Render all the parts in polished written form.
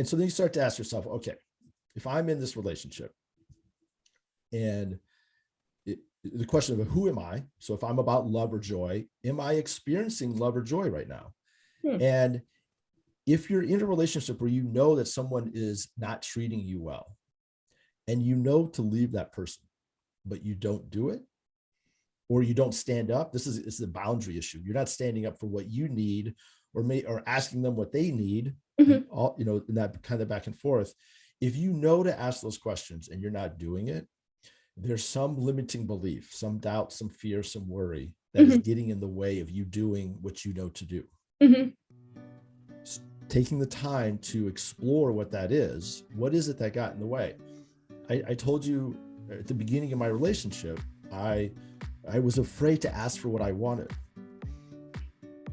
And so then you start to ask yourself, okay, if I'm in this relationship and the question of who am I? So if I'm about love or joy, am I experiencing love or joy right now? And if you're in a relationship where you know that someone is not treating you well and you know to leave that person, but you don't do it, or you don't stand up, this is a boundary issue. You're not standing up for what you need or asking them what they need, all, you know, in that kind of back and forth. If you know to ask those questions and you're not doing it, there's some limiting belief, some doubt, some fear, some worry that is getting in the way of you doing what you know to do. Taking the time to explore what that is. What is it that got in the way? I told you at the beginning of my relationship, I was afraid to ask for what I wanted.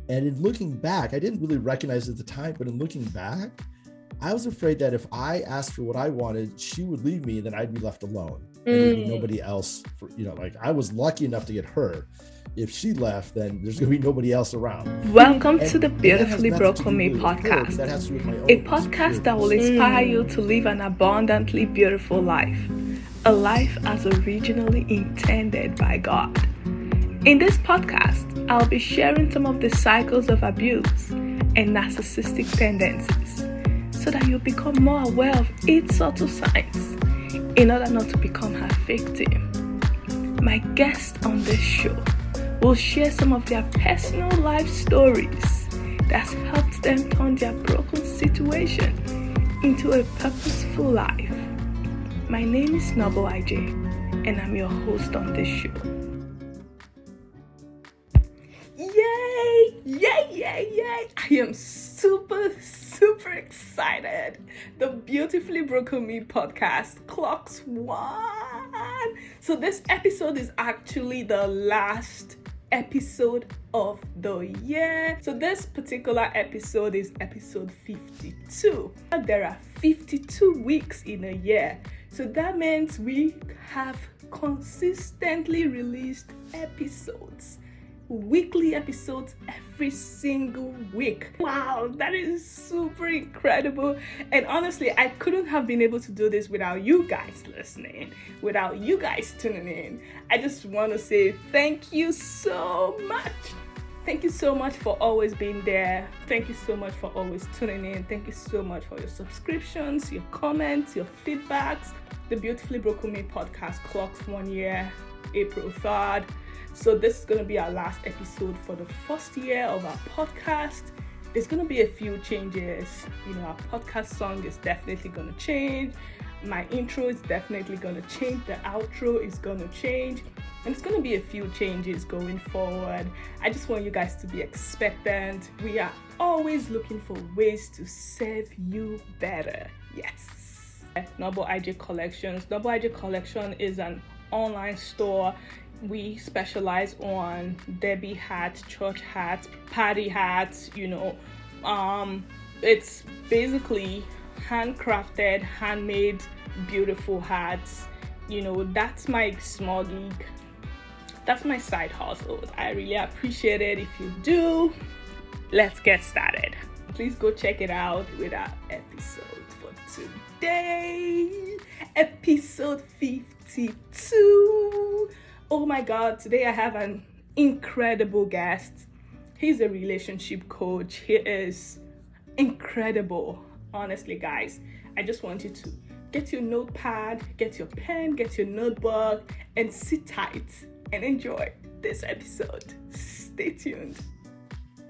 And in looking back, I didn't really recognize it at the time, but in looking back, I was afraid that if I asked for what I wanted, she would leave me and then I'd be left alone. And there'd be nobody else for, you know, like I was lucky enough to get her. If she left, then there's going to be nobody else around. Welcome to the Beautifully Broken Me podcast, a podcast that will inspire you to live an abundantly beautiful life, a life as originally intended by God. In this podcast, I'll be sharing some of the cycles of abuse and narcissistic tendencies so that you'll become more aware of its subtle signs in order not to become her victim. My guest on this show will share some of their personal life stories that's helped them turn their broken situation into a purposeful life. My name is Noble IJ, and I'm your host on this show. Yay! I am super excited. The Beautifully Broken Me podcast clocks 1. So this episode is actually the last episode of the year. So this particular episode is episode 52. There are 52 weeks in a year. So that means we have consistently released episodes. Weekly episodes every single week. Wow, that is super incredible. And honestly, I couldn't have been able to do this without you guys listening, without you guys tuning in. I just want to say thank you so much. Thank you so much for always being there. Thank you so much for always tuning in. Thank you so much for your subscriptions, your comments, your feedbacks. The Beautifully Broken Me podcast clocks 1 year, April 3rd. So this is going to be our last episode for the first year of our podcast. There's going to be a few changes. You know, our podcast song is definitely going to change. My intro is definitely going to change. The outro is going to change. And it's going to be a few changes going forward. I just want you guys to be expectant. We are always looking for ways to serve you better. Yes. Noble IJ Collections. Noble IJ Collection is an online store. We specialize on derby hats, church hats, party hats, you know. It's basically handcrafted, handmade, beautiful hats. You know, that's my small gig. That's my side hustle. I really appreciate it if you do. Let's get started. Please go check it out with our episode for today. Episode 52. Oh my God, today I have an incredible guest. He's a relationship coach. He is incredible. Honestly, guys, I just want you to get your notepad, get your pen, get your notebook, and sit tight and enjoy this episode. Stay tuned.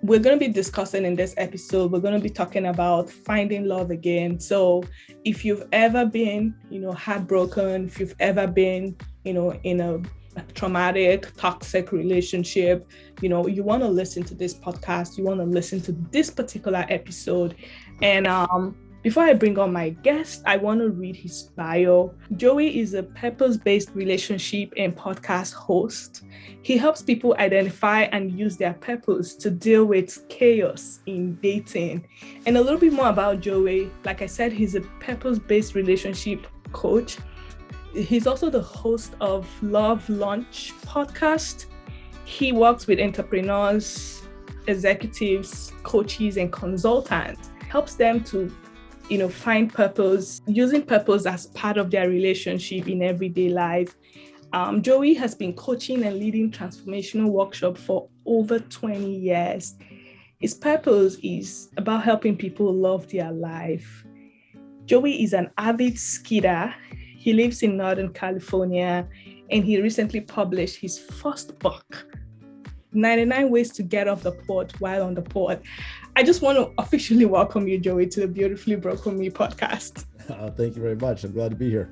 We're going to be discussing in this episode, we're going to be talking about finding love again. So if you've ever been, you know, heartbroken, if you've ever been, you know, in a traumatic, toxic relationship, you know, you want to listen to this podcast, you want to listen to this particular episode. And before I bring on my guest, I want to read his bio. Joey is a purpose-based relationship and podcast host. He helps people identify and use their purpose to deal with chaos in dating. And a little bit more about Joey. Like I said, he's a purpose-based relationship coach. He's also the host of Love Launch podcast. He works with entrepreneurs, executives, coaches, and consultants, helps them to find purpose, using purpose as part of their relationship in everyday life. Joey has been coaching and leading transformational workshops for over 20 years. His purpose is about helping people love their life. Joey is an avid skier. He lives in Northern California, and he recently published his first book, 99 Ways to Get Off the Pot While on the Pot. I just want to officially welcome you, Joey, to the Beautifully Broken Me podcast. Thank you very much. I'm glad to be here.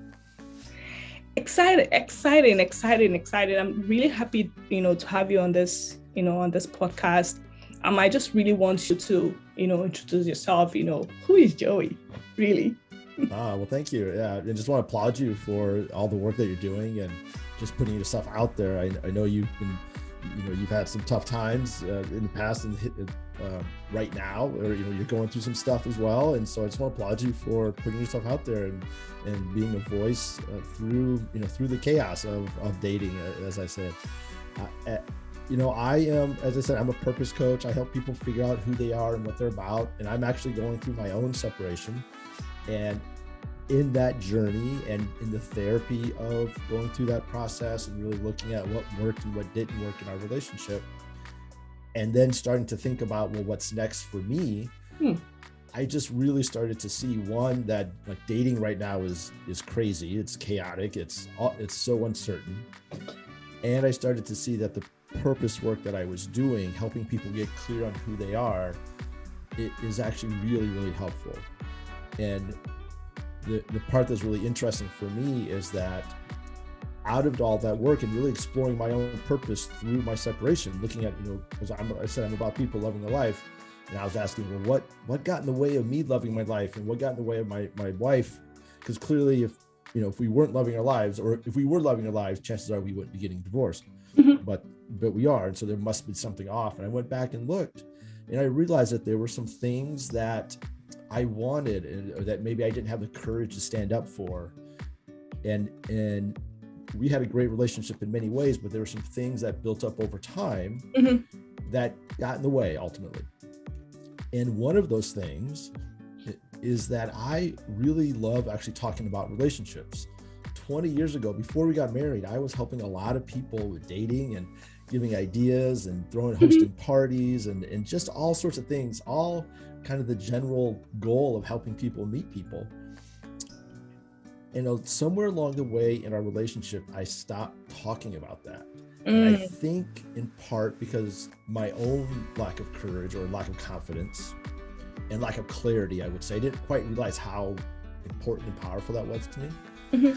Excited. I'm really happy, to have you on this, on this podcast. I just really want you to, introduce yourself. Who is Joey, really? Well, thank you. Yeah, I just want to applaud you for all the work that you're doing and just putting yourself out there. I know you've been, you've had some tough times in the past and right now, or you're going through some stuff as well. And so I just want to applaud you for putting yourself out there and being a voice through the chaos of dating, as I said. I am, as I said, I'm a purpose coach. I help people figure out who they are and what they're about. And I'm actually going through my own separation. And in that journey and in the therapy of going through that process and really looking at what worked and what didn't work in our relationship, and then starting to think about, well, what's next for me, I just really started to see, one, that like dating right now is crazy. It's chaotic. It's so uncertain. And I started to see that the purpose work that I was doing, helping people get clear on who they are, it is actually really, really helpful. And the part that's really interesting for me is that out of all that work and really exploring my own purpose through my separation, looking at, because I said I'm about people loving their life, and I was asking, well, what got in the way of me loving my life, and what got in the way of my wife? Because clearly, if we weren't loving our lives, or if we were loving our lives, chances are we wouldn't be getting divorced. But we are, and so there must be something off. And I went back and looked, and I realized that there were some things that I wanted, or that maybe I didn't have the courage to stand up for. And we had a great relationship in many ways, but there were some things that built up over time that got in the way ultimately. And one of those things is that I really love actually talking about relationships. 20 years ago, before we got married, I was helping a lot of people with dating and giving ideas and hosting parties and just all sorts of things, all kind of the general goal of helping people meet people. And somewhere along the way in our relationship, I stopped talking about that. And I think in part because my own lack of courage or lack of confidence and lack of clarity, I would say, I didn't quite realize how important and powerful that was to me.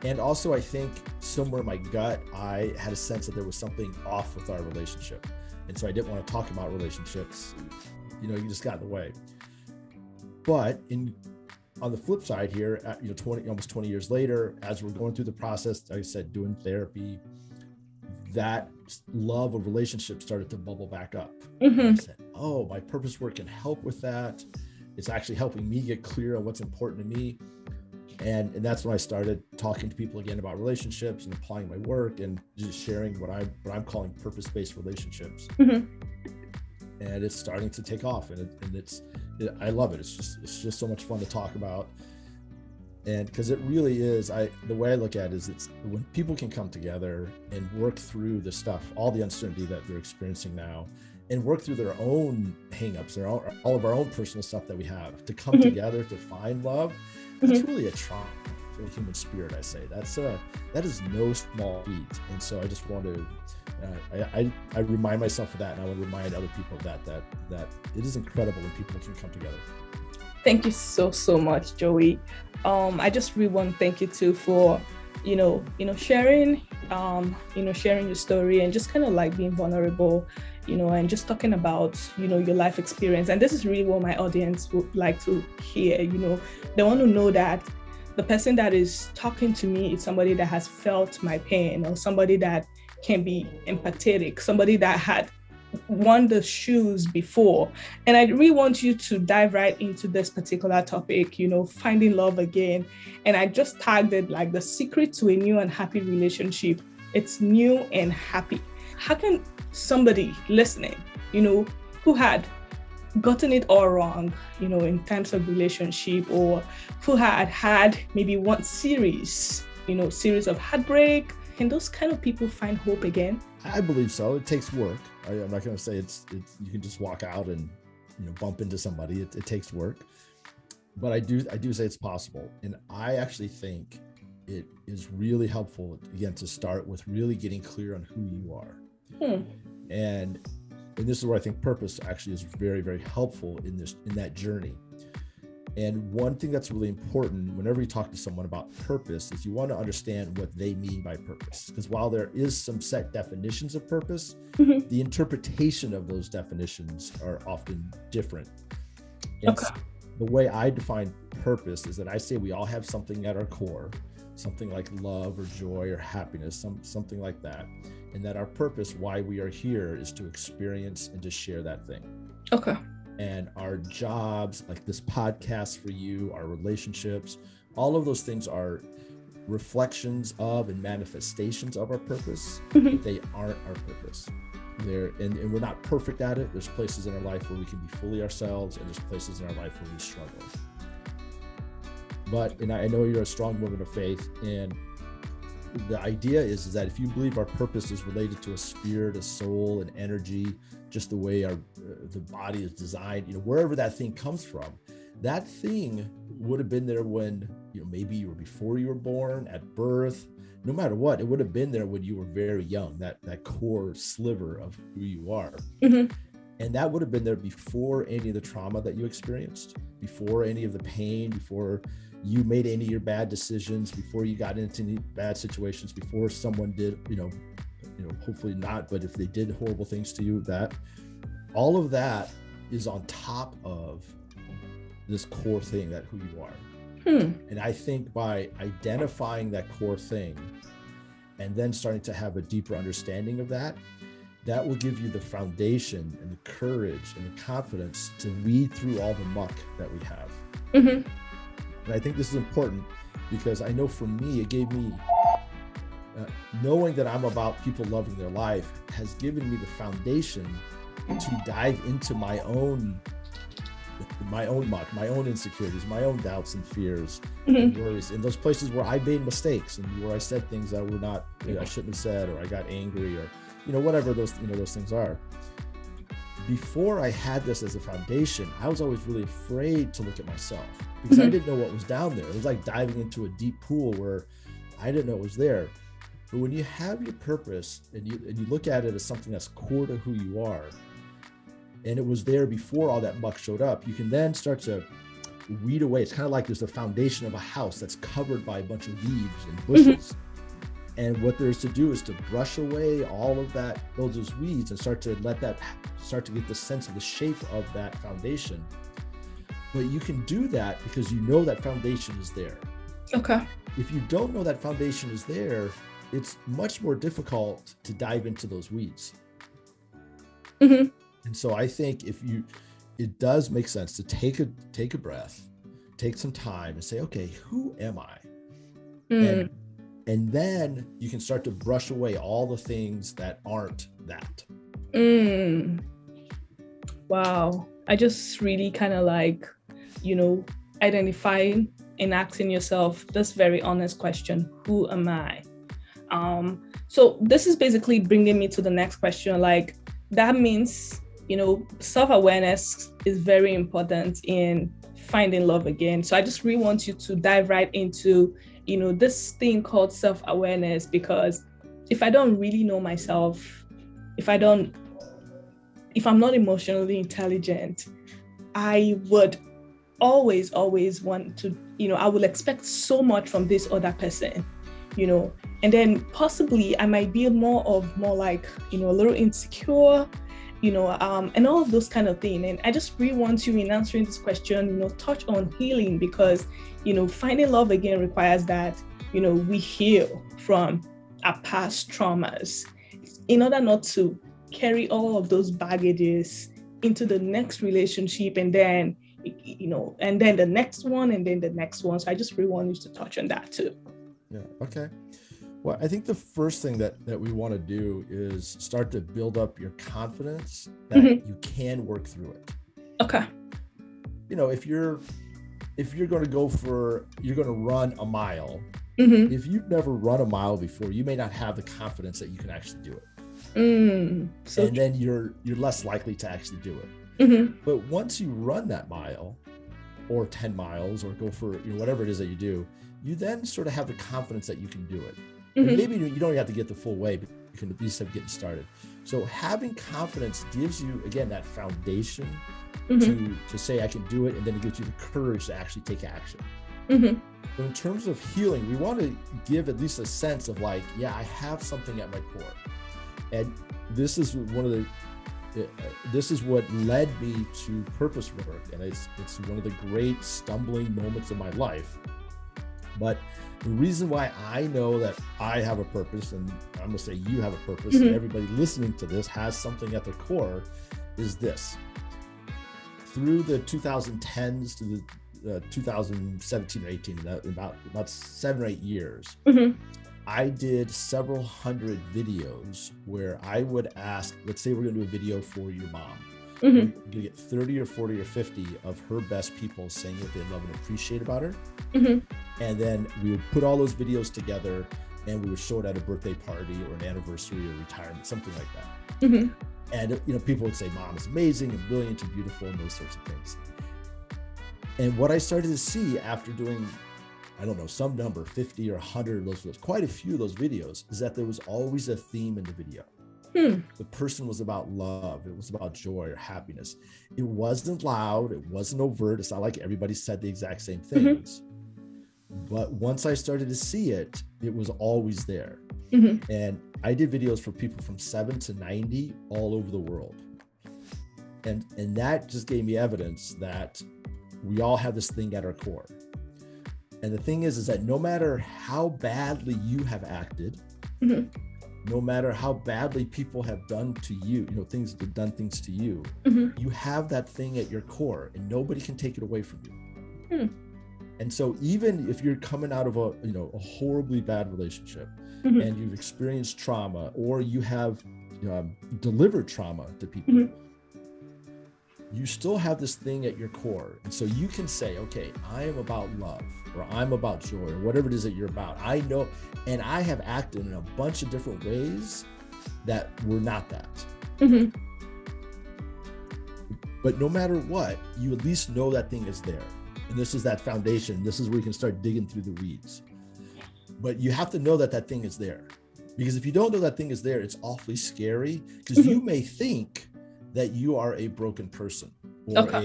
And also, I think somewhere in my gut, I had a sense that there was something off with our relationship. And so I didn't want to talk about relationships. You just got in the way. But on the flip side here, almost 20 years later, as we're going through the process, like I said, doing therapy, that love of relationships started to bubble back up. I said, oh, my purpose work can help with that. It's actually helping me get clear on what's important to me. And that's when I started talking to people again about relationships and applying my work and just sharing what I'm calling purpose-based relationships. And it's starting to take off, and I love it. It's just so much fun to talk about. And because it really is, the way I look at it is, it's when people can come together and work through the stuff, all the uncertainty that they're experiencing now, and work through their own hangups, all of our own personal stuff that we have, to come together to find love. That's really a triumph for the human spirit, I say. That is no small feat. And so I just want to, I remind myself of that, and I want to remind other people of that it is incredible when people can come together. Thank you so much, Joey. I just really want to thank you too for, sharing, sharing your story and just kind of like being vulnerable, and just talking about, your life experience. And this is really what my audience would like to hear. They want to know that the person that is talking to me is somebody that has felt my pain, or somebody that can be empathetic, somebody that had worn the shoes before. And I really want you to dive right into this particular topic, finding love again. And I just tagged it like the secret to a new and happy relationship. It's new and happy. How can somebody listening, who had gotten it all wrong, in terms of relationship, or who had maybe one series of heartbreak? Can those kind of people find hope again? I believe so. It takes work. I'm not going to say it's you can just walk out and bump into somebody. It takes work, but I do say it's possible. And I actually think it is really helpful, again, to start with really getting clear on who you are. And this is where I think purpose actually is very, very helpful in that journey. And one thing that's really important whenever you talk to someone about purpose is you want to understand what they mean by purpose. Because while there is some set definitions of purpose, the interpretation of those definitions are often different. And so the way I define purpose is that I say we all have something at our core, something like love or joy or happiness, something like that. And that our purpose, why we are here, is to experience and to share that thing. Okay. And our jobs, like this podcast for you, our relationships, all of those things are reflections of and manifestations of our purpose. They aren't our purpose. And we're not perfect at it. There's places in our life where we can be fully ourselves, and there's places in our life where we struggle. And I know you're a strong woman of faith, and the idea is that if you believe our purpose is related to a spirit, a soul, an energy, just the way the body is designed, wherever that thing comes from, that thing would have been there when, maybe you were before you were born, at birth, no matter what, it would have been there when you were very young, that core sliver of who you are. And that would have been there before any of the trauma that you experienced, before any of the pain, before you made any of your bad decisions, before you got into any bad situations, before someone did, hopefully not, but if they did horrible things to you, that all of that is on top of this core thing, that who you are. And I think by identifying that core thing and then starting to have a deeper understanding of that will give you the foundation and the courage and the confidence to weed through all the muck that we have. And I think this is important because I know for me, it gave me, knowing that I'm about people loving their life has given me the foundation to dive into my own muck, my own insecurities, my own doubts and fears and worries, in those places where I made mistakes and where I said things that were not, I shouldn't have said, or I got angry, or, whatever those things are. Before I had this as a foundation, I was always really afraid to look at myself because I didn't know what was down there. It was like diving into a deep pool where I didn't know it was there. But when you have your purpose and you look at it as something that's core to who you are, and it was there before all that muck showed up, you can then start to weed away. It's kind of like there's a foundation of a house that's covered by a bunch of weeds and bushes. And what there's to do is to brush away all of that, those weeds, and start to get the sense of the shape of that foundation. But you can do that because you know that foundation is there. Okay. If you don't know that foundation is there, it's much more difficult to dive into those weeds. And so I think it does make sense to take a breath, take some time and say, okay, who am I? And then you can start to brush away all the things that aren't that. Wow. I just really kind of like, identifying and asking yourself this very honest question, who am I? So this is basically bringing me to the next question. Like, that means, self-awareness is very important in finding love again. So I just really want you to dive right into this thing called self-awareness, because if I don't really know myself, if I'm not emotionally intelligent, I would always want to, I will expect so much from this other person, and then possibly I might be more like, a little insecure, and all of those kind of things. And I just really want you, in answering this question, touch on healing, because finding love again requires that, we heal from our past traumas in order not to carry all of those baggages into the next relationship, and then, and then the next one, and then the next one. So I just really want you to touch on that too. Yeah. Okay. Well, I think the first thing that we want to do is start to build up your confidence that you can work through it. Okay. If you're going to run a mile, Mm-hmm. if you've never run a mile before, you may not have the confidence that you can actually do it. And then you're less likely to actually do it. Mm-hmm. But once you run that mile or 10 miles or go for whatever it is that you do, you then sort of have the confidence that you can do it. Mm-hmm. And maybe you don't have to get the full way, but you can at least have getting started. So having confidence gives you, again, that foundation to say I can do it, and then it gives you the courage to actually take action. So in terms of healing, we want to give at least a sense of like, yeah, I have something at my core. And this is this is what led me to purpose work. And it's one of the great stumbling moments of my life. But the reason why I know that I have a purpose, and I'm going to say you have a purpose, and everybody listening to this has something at their core, is this. Through the 2010s to the 2017 or 18, about 7 or 8 years, I did several hundred videos where I would ask, let's say we're going to do a video for your mom. You get 30 or 40 or 50 of her best people saying what they love and appreciate about her. And then we would put all those videos together and we would show it at a birthday party or an anniversary or retirement, something like that. And people would say, Mom is amazing and brilliant and beautiful and those sorts of things. And what I started to see after doing, I don't know, some number, 50 or 100 of those videos, quite a few of those videos, is that there was always a theme in the video. The person was about love. It was about joy or happiness. It wasn't loud. It wasn't overt. It's not like everybody said the exact same things. But once I started to see it, it was always there. And I did videos for people from 7 to 90 all over the world. And that just gave me evidence that we all have this thing at our core. And the thing is that no matter how badly you have acted, no matter how badly people have done to you, done things to you, you have that thing at your core and nobody can take it away from you. And so even if you're coming out of a horribly bad relationship and you've experienced trauma, or you have delivered trauma to people, you still have this thing at your core. And so you can say, okay, I am about love, or I'm about joy, or whatever it is that you're about. I know, and I have acted in a bunch of different ways that were not that. But no matter what, you at least know that thing is there. And this is that foundation. This is where you can start digging through the weeds. But you have to know that that thing is there. Because if you don't know that thing is there, it's awfully scary, because you may think that you are a broken person, or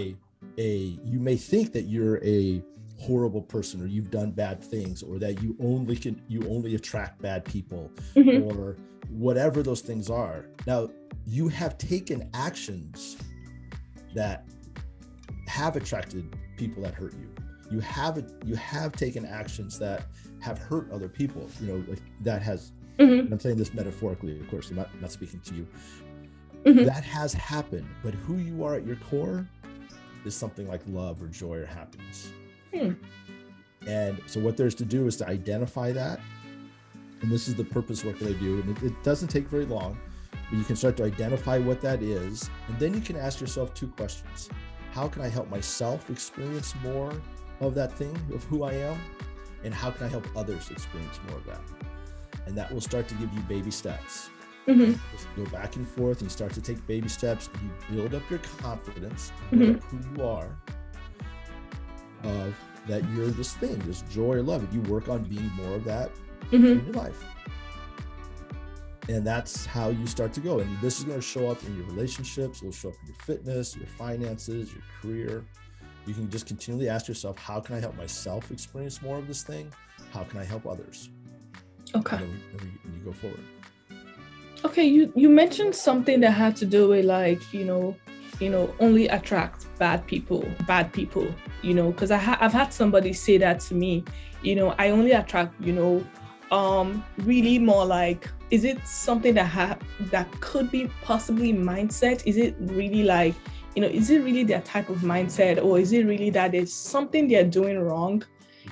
you may think that you're a horrible person, or you've done bad things, or that you only attract bad people, or whatever those things are. Now, you have taken actions that have attracted people that hurt you. You have taken actions that have hurt other people. That has. I'm saying this metaphorically, of course. I'm not speaking to you. That has happened, but who you are at your core is something like love or joy or happiness. And so what there's to do is to identify that. And this is the purpose work that I do. And it doesn't take very long, but you can start to identify what that is. And then you can ask yourself 2 questions. How can I help myself experience more of that thing, of who I am? And how can I help others experience more of that? And that will start to give you baby steps. Just go back and forth and start to take baby steps. And you build up your confidence, build up who you are, of that you're this thing, this joy or love. And you work on being more of that in your life. And that's how you start to go. And this is going to show up in your relationships. It'll show up in your fitness, your finances, your career. You can just continually ask yourself, how can I help myself experience more of this thing? How can I help others? Okay. And then you go forward. Okay, you mentioned something that had to do with only attract bad people, because I've had somebody say that to me, I only attract, really more like, is it something that could be possibly mindset? Is it really like, is it really their type of mindset, or is it really that there's something they're doing wrong?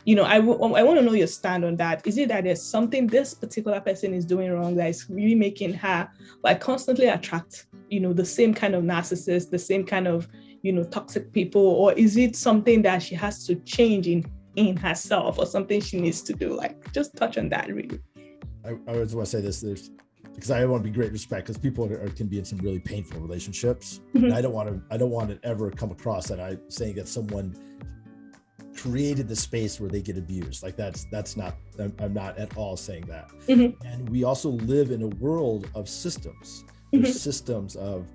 I want to know your stand on that. Is it that there's something this particular person is doing wrong that is really making her like constantly attract, the same kind of narcissist, the same kind of, toxic people, or is it something that she has to change in herself, or something she needs to do? Like, just touch on that really. I always want to say this, because I want to be great respect, because people can be in some really painful relationships. And I don't want to ever come across that I'm saying that someone created the space where they get abused. Like that's not, I'm not at all saying that. And we also live in a world of systems. There's systems of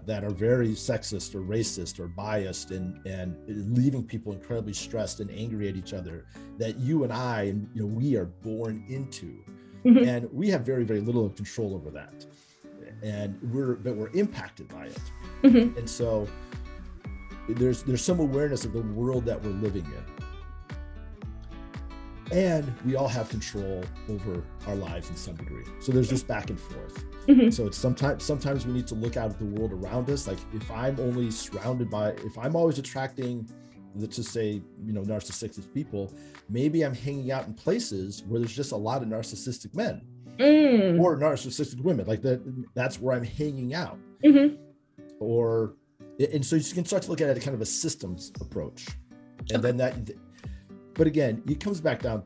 that are very sexist or racist or biased and leaving people incredibly stressed and angry at each other, that you and I, and we are born into. And we have very, very little control over that. And we're impacted by it. And so there's some awareness of the world that we're living in. And we all have control over our lives in some degree. So there's this back and forth. So it's sometimes we need to look out at the world around us. Like if I'm always attracting, let's just say, narcissistic people, maybe I'm hanging out in places where there's just a lot of narcissistic men or narcissistic women. Like that's where I'm hanging out. And so you can start to look at it kind of a systems approach. And then but again, it comes back down,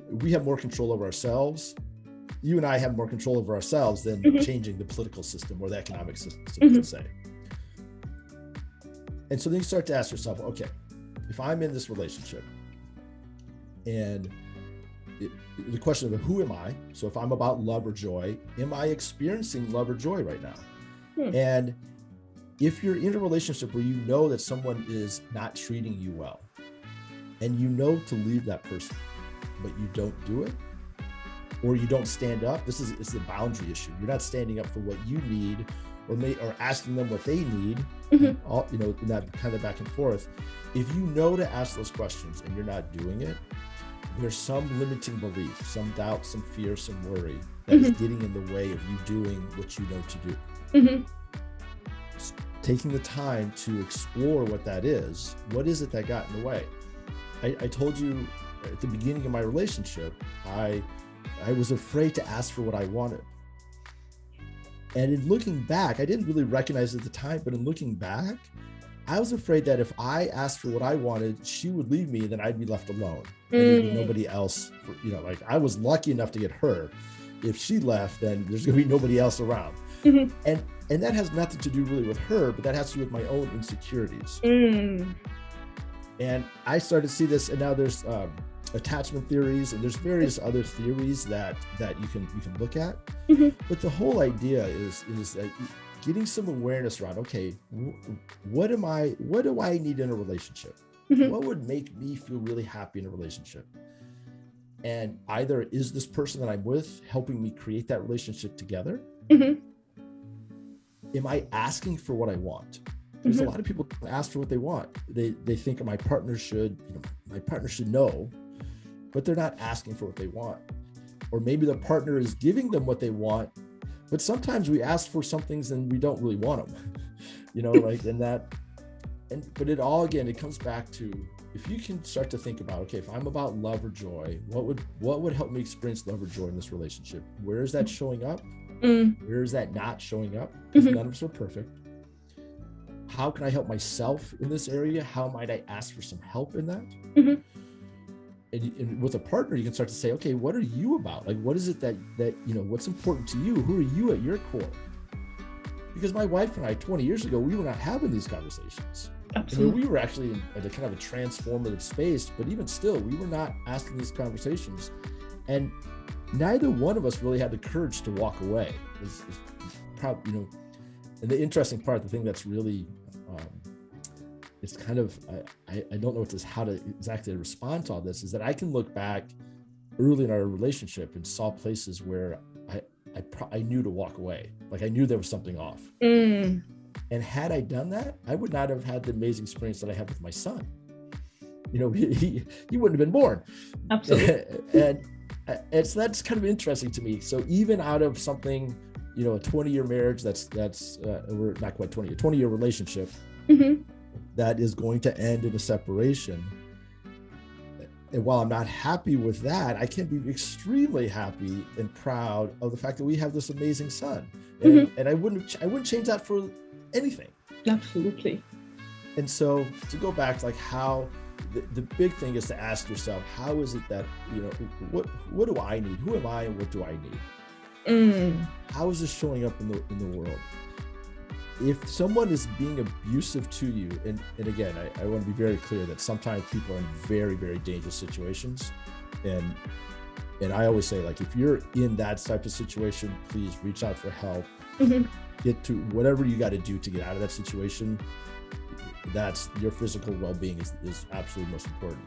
we have more control over ourselves. You and I have more control over ourselves than changing the political system or the economic system, let's say. And so then you start to ask yourself, okay, if I'm in this relationship and the question of who am I? So if I'm about love or joy, am I experiencing love or joy right now? And if you're in a relationship where you know that someone is not treating you well and you know to leave that person, but you don't do it, or you don't stand up, it's the boundary issue. You're not standing up for what you need or asking them what they need, in that kind of back and forth. If you know to ask those questions and you're not doing it, there's some limiting belief, some doubt, some fear, some worry that is getting in the way of you doing what you know to do. Taking the time to explore what that is. What is it that got in the way? I told you at the beginning of my relationship, I was afraid to ask for what I wanted. And in looking back, I didn't really recognize it at the time, but in looking back, I was afraid that if I asked for what I wanted, she would leave me, then I'd be left alone. And there'd be nobody else, like I was lucky enough to get her. If she left, then there's gonna be nobody else around. And that has nothing to do really with her, but that has to do with my own insecurities. And I started to see this, and now there's attachment theories, and there's various other theories that you can look at. But the whole idea is that getting some awareness around, okay, what do I need in a relationship? What would make me feel really happy in a relationship? And either is this person that I'm with helping me create that relationship together? Am I asking for what I want? There's a lot of people ask for what they want. They think my partner should know, but they're not asking for what they want. Or maybe the partner is giving them what they want, but sometimes we ask for some things and we don't really want them, but it all, again, it comes back to, if you can start to think about, okay, if I'm about love or joy, what would help me experience love or joy in this relationship? Where is that showing up? Where is that not showing up? Because none of us are perfect. How can I help myself in this area? How might I ask for some help in that? And with a partner, you can start to say, okay, what are you about? Like, what is it that what's important to you? Who are you at your core? Because my wife and I, 20 years ago, we were not having these conversations. Absolutely. We were actually in a kind of a transformative space, but even still, we were not asking these conversations. And neither one of us really had the courage to walk away. It's probably, and the interesting part, the thing that's really, it's kind of, I don't know how to exactly respond to all this, is that I can look back early in our relationship and saw places where I knew to walk away. Like I knew there was something off. And had I done that, I would not have had the amazing experience that I had with my son. He wouldn't have been born. Absolutely. and so that's kind of interesting to me. So even out of something, a 20-year marriage, we're not quite 20, a 20-year relationship, that is going to end in a separation. And while I'm not happy with that, I can be extremely happy and proud of the fact that we have this amazing son. And I wouldn't change that for anything. Absolutely. And so to go back to like how the big thing is to ask yourself, how is it that, what do I need? Who am I and what do I need? How is this showing up in the world? If someone is being abusive to you, and again, I want to be very clear that sometimes people are in very, very dangerous situations. And I always say, like, if you're in that type of situation, please reach out for help. Get to whatever you got to do to get out of that situation. That's your physical well-being is absolutely most important.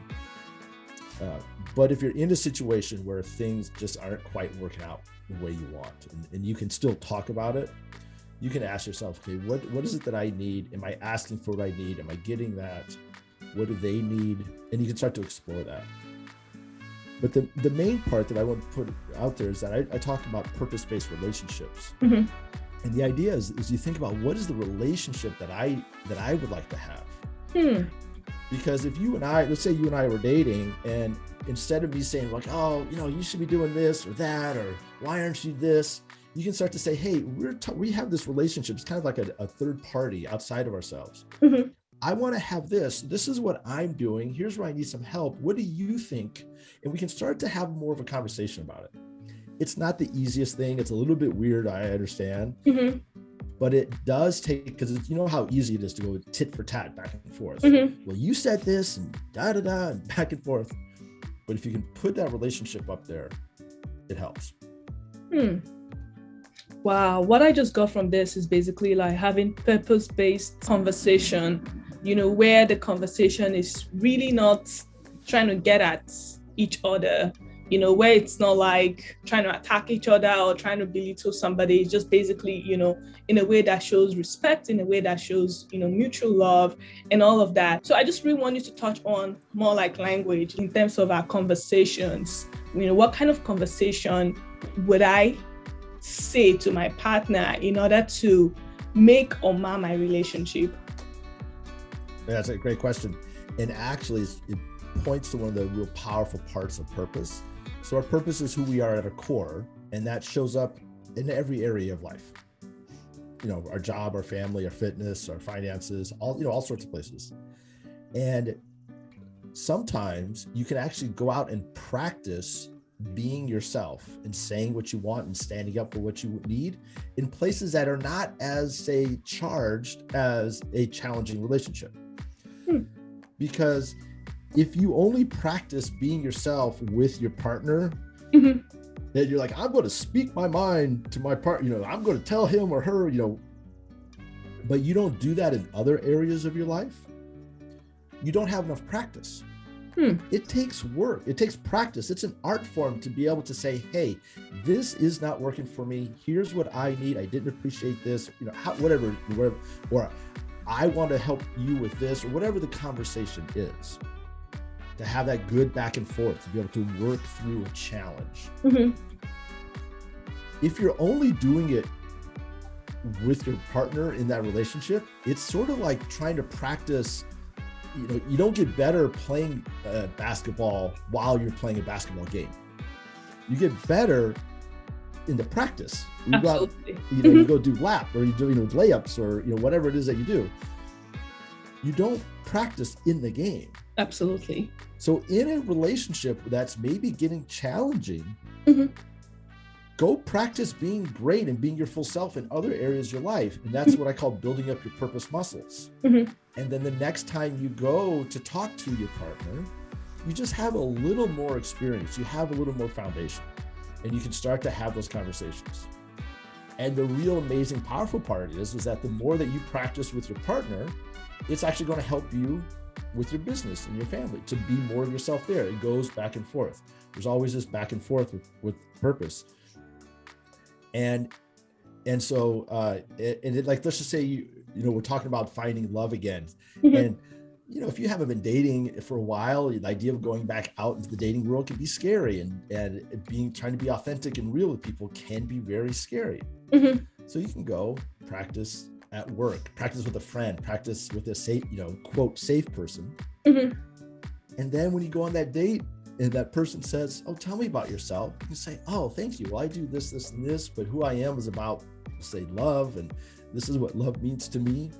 But if you're in a situation where things just aren't quite working out the way you want, and you can still talk about it, you can ask yourself, okay, what is it that I need? Am I asking for what I need? Am I getting that? What do they need? And you can start to explore that. But the main part that I want to put out there is that I talk about purpose-based relationships. And the idea is you think about, what is the relationship that I would like to have? Because if you and I, let's say you and I were dating, and instead of me saying like, oh, you should be doing this or that, or why aren't you this? You can start to say, hey, we have this relationship. It's kind of like a third party outside of ourselves. I want to have this. This is what I'm doing. Here's where I need some help. What do you think? And we can start to have more of a conversation about it. It's not the easiest thing. It's a little bit weird, I understand. But it does take, because you know how easy it is to go tit for tat, back and forth. Well, you said this and da-da-da and back and forth. But if you can put that relationship up there, it helps. Wow, what I just got from this is basically like having purpose-based conversation, where the conversation is really not trying to get at each other, where it's not like trying to attack each other or trying to belittle somebody. It's just basically, in a way that shows respect, in a way that shows, mutual love and all of that. So I just really want you to touch on more like language in terms of our conversations. What kind of conversation would I say to my partner in order to make or mar my relationship? That's a great question. And actually, it points to one of the real powerful parts of purpose. So our purpose is who we are at our core, and that shows up in every area of life. Our job, our family, our fitness, our finances, all sorts of places. And sometimes you can actually go out and practice being yourself and saying what you want and standing up for what you need in places that are not as, say, charged as a challenging relationship. Because if you only practice being yourself with your partner, then you're like, I'm going to speak my mind to my partner, I'm going to tell him or her, but you don't do that in other areas of your life, you don't have enough practice. It takes work. It takes practice. It's an art form to be able to say, hey, this is not working for me. Here's what I need. I didn't appreciate this, whatever, or I want to help you with this, or whatever the conversation is. To have that good back and forth, to be able to work through a challenge. If you're only doing it with your partner in that relationship, it's sort of like trying to practice. You don't get better playing basketball while you're playing a basketball game. You get better in the practice. You go out, you go do lap, or you do layups, or whatever it is that you do. You don't practice in the game. Absolutely. So in a relationship that's maybe getting challenging, go practice being great and being your full self in other areas of your life. And that's what I call building up your purpose muscles. And then the next time you go to talk to your partner, you just have a little more experience. You have a little more foundation, and you can start to have those conversations. And the real amazing, powerful part is that the more that you practice with your partner, it's actually going to help you with your business and your family to be more of yourself there. It goes back and forth. There's always this back and forth with purpose. And so, like, let's just say, we're talking about finding love again. And, if you haven't been dating for a while, the idea of going back out into the dating world can be scary, and trying to be authentic and real with people can be very scary. So you can go practice at work, practice with a friend, practice with a safe, quote, safe person. And then when you go on that date and that person says, oh, tell me about yourself, you can say, oh, thank you. Well, I do this, this, and this, but who I am is about, say, love, and this is what love means to me.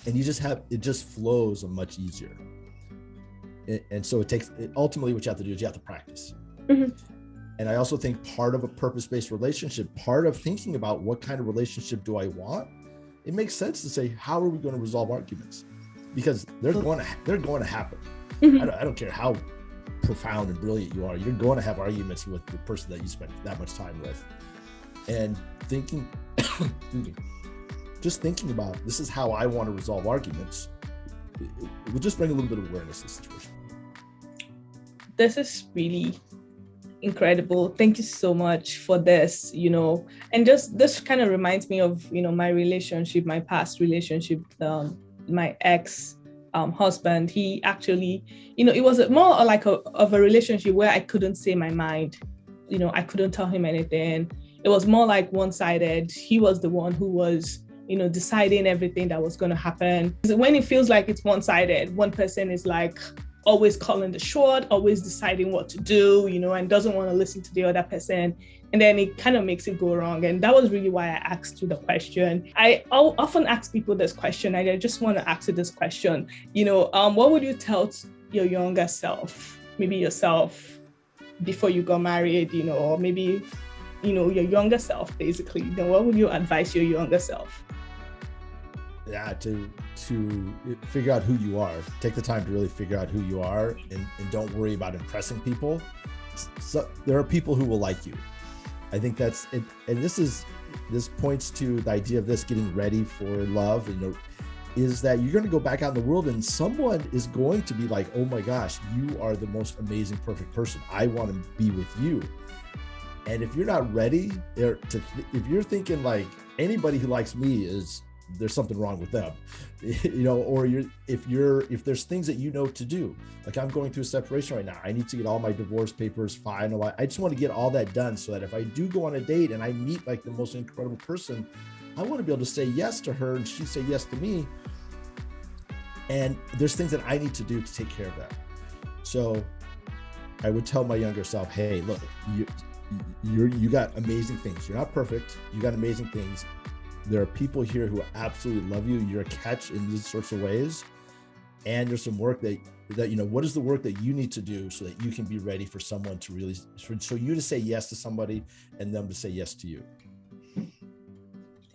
and it just flows much easier. And so ultimately what you have to do is you have to practice. Mm-hmm. And I also think part of a purpose-based relationship, part of thinking about what kind of relationship do I want, it makes sense to say, how are we going to resolve arguments? Because they're going to happen. Mm-hmm. I don't care how profound and brilliant you are, you're going to have arguments with the person that you spend that much time with. And thinking, just thinking about, this is how I want to resolve arguments, it will just bring a little bit of awareness to the situation. This is really incredible. Thank you so much for this, and just this kind of reminds me of, my relationship, my past relationship, my ex husband. He actually, it was more like of a relationship where I couldn't say my mind. I couldn't tell him anything. It was more like one-sided. He was the one who was, deciding everything that was going to happen. When it feels like it's one-sided, one person is like always calling the shot, always deciding what to do, and doesn't want to listen to the other person. And then it kind of makes it go wrong. And that was really why I asked you the question. I'll often ask people this question. I just want to ask you this question. What would you tell your younger self, maybe yourself before you got married, or maybe, your younger self, basically? What would you advise your younger self? Yeah, to figure out who you are. Take the time to really figure out who you are, and don't worry about impressing people. So there are people who will like you. I think that's it. And this points to the idea of this getting ready for love, is that you're going to go back out in the world and someone is going to be like, oh my gosh, you are the most amazing, perfect person. I want to be with you. And if you're not ready, if you're thinking like anybody who likes me there's something wrong with them, or if there's things that to do, like I'm going through a separation right now, I need to get all my divorce papers finalized. I just want to get all that done so that if I do go on a date and I meet like the most incredible person, I want to be able to say yes to her and she say yes to me. And there's things that I need to do to take care of that. So I would tell my younger self, hey, look, you got amazing things. You're not perfect. You got amazing things. There are people here who absolutely love you. You're a catch in these sorts of ways. And there's some work that what is the work that you need to do so that you can be ready for someone to really, so you to say yes to somebody and them to say yes to you.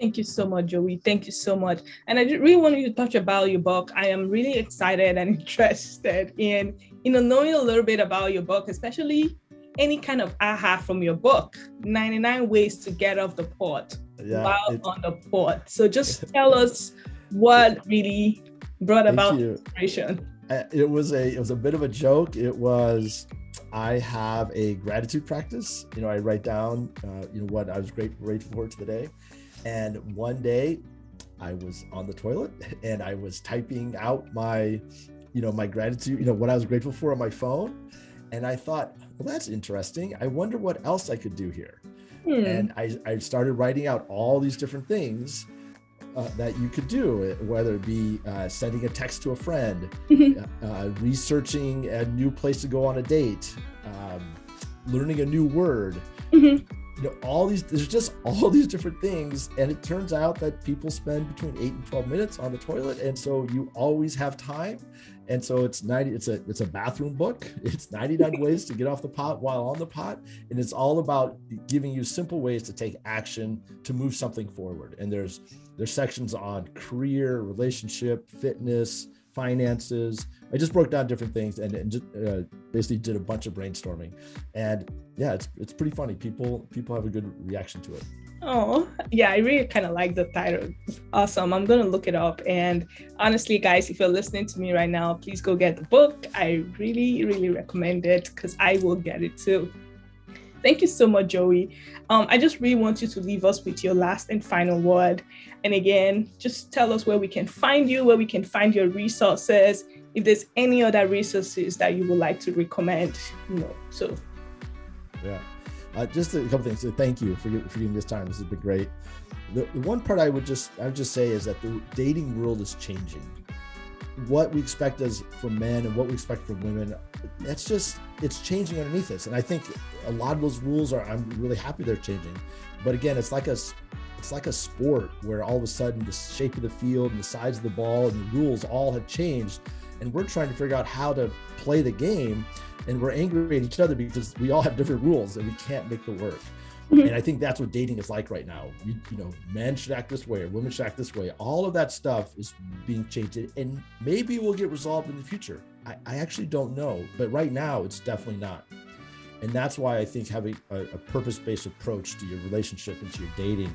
Thank you so much, Joey. Thank you so much. And I really want you to touch about your book. I am really excited and interested in, knowing a little bit about your book, especially any kind of aha from your book, 99 Ways to Get Off the Pot while on the pot. So just tell us what really brought about inspiration. It was a bit of a joke. I have a gratitude practice. I write down, what I was grateful for today. And one day I was on the toilet and I was typing out my gratitude, what I was grateful for on my phone. And I thought, well, that's interesting. I wonder what else I could do here. And I started writing out all these different things that you could do, whether it be sending a text to a friend, researching a new place to go on a date, learning a new word. There's just all these different things. And it turns out that people spend between 8 and 12 minutes on the toilet. And so you always have time. And so it's a bathroom book. It's 99 ways to get off the pot while on the pot. And it's all about giving you simple ways to take action to move something forward. And there's sections on career, relationship, fitness, finances. I just broke down different things and just basically did a bunch of brainstorming. And yeah, it's pretty funny. People have a good reaction to it. Oh, yeah, I really kind of like the title. Awesome. I'm going to look it up. And honestly, guys, if you're listening to me right now, please go get the book. I really, really recommend it because I will get it too. Thank you so much, Joey. I just really want you to leave us with your last and final word. And again, just tell us where we can find you, where we can find your resources, if there's any other resources that you would like to recommend, so. Yeah. Just a couple things. So thank you for giving this time. This has been great. The one part I would just say is that the dating world is changing. What we expect from men and what we expect from women, it's changing underneath us. And I think a lot of those rules I'm really happy they're changing. But again, it's like it's like a sport where all of a sudden the shape of the field and the size of the ball and the rules all have changed. And we're trying to figure out how to play the game. And we're angry at each other because we all have different rules and we can't make it work. And I think that's what dating is like right now. Men should act this way or women should act this way. All of that stuff is being changed, and maybe it will get resolved in the future. I actually don't know, but right now it's definitely not. And that's why I think having a purpose-based approach to your relationship and to your dating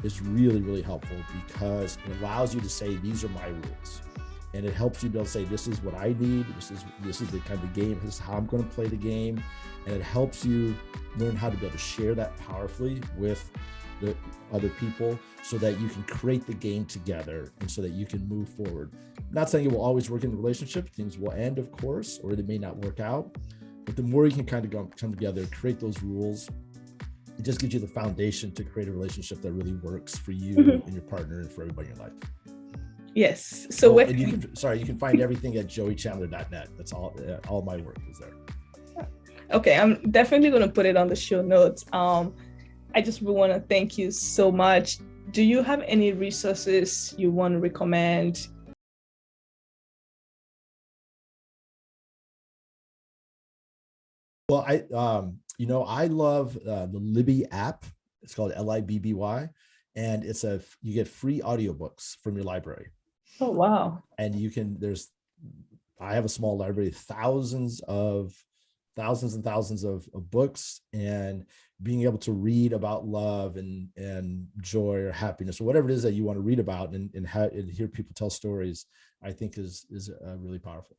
is really, really helpful, because it allows you to say, these are my rules. And it helps you be able to say, this is what I need. This is the kind of game. This is how I'm going to play the game. And it helps you learn how to be able to share that powerfully with the other people so that you can create the game together and so that you can move forward. I'm not saying it will always work in a relationship. Things will end, of course, or they may not work out. But the more you can kind of come together, create those rules, it just gives you the foundation to create a relationship that really works for you and your partner and for everybody in your life. Yes. So and you can find everything at joeychandler.net. That's all my work is there. Okay, I'm definitely going to put it on the show notes. I just want to thank you so much. Do you have any resources you want to recommend? Well, I love the Libby app. It's called Libby, and you get free audiobooks from your library. Oh, wow. And I have a small library, thousands and thousands of books, and being able to read about love and joy or happiness or whatever it is that you want to read about and hear people tell stories, I think is really powerful.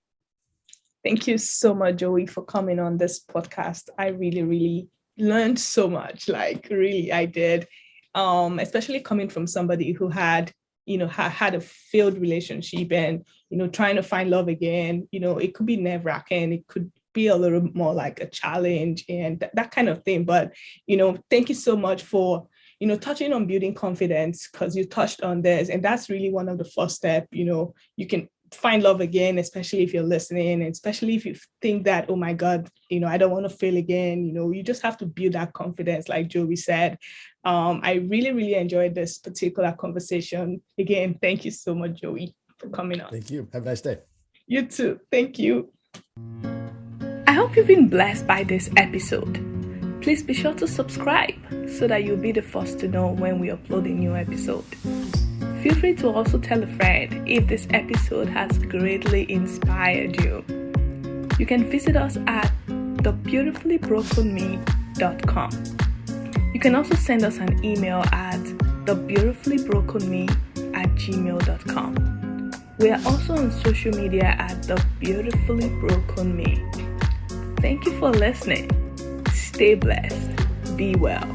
Thank you so much, Joey, for coming on this podcast. I really, really learned so much. Like, really, I did. Especially coming from somebody who had a failed relationship and, trying to find love again, it could be nerve-wracking. It could be a little more like a challenge and that kind of thing. But, thank you so much for, touching on building confidence, because you touched on this. And that's really one of the first steps. You can find love again, especially if you're listening, and especially if you think that, oh my God, I don't want to fail again. You just have to build that confidence, like Joey said. I really, really enjoyed this particular conversation. Again, thank you so much, Joey, for coming on. Thank you. Have a nice day. You too. Thank you. I hope you've been blessed by this episode. Please be sure to subscribe so that you'll be the first to know when we upload a new episode. Feel free to also tell a friend if this episode has greatly inspired you. You can visit us at thebeautifullybrokenne.com. You can also send us an email at thebeautifullybrokenne@gmail.com. We are also on social media at thebeautifullybrokenne. Thank you for listening. Stay blessed. Be well.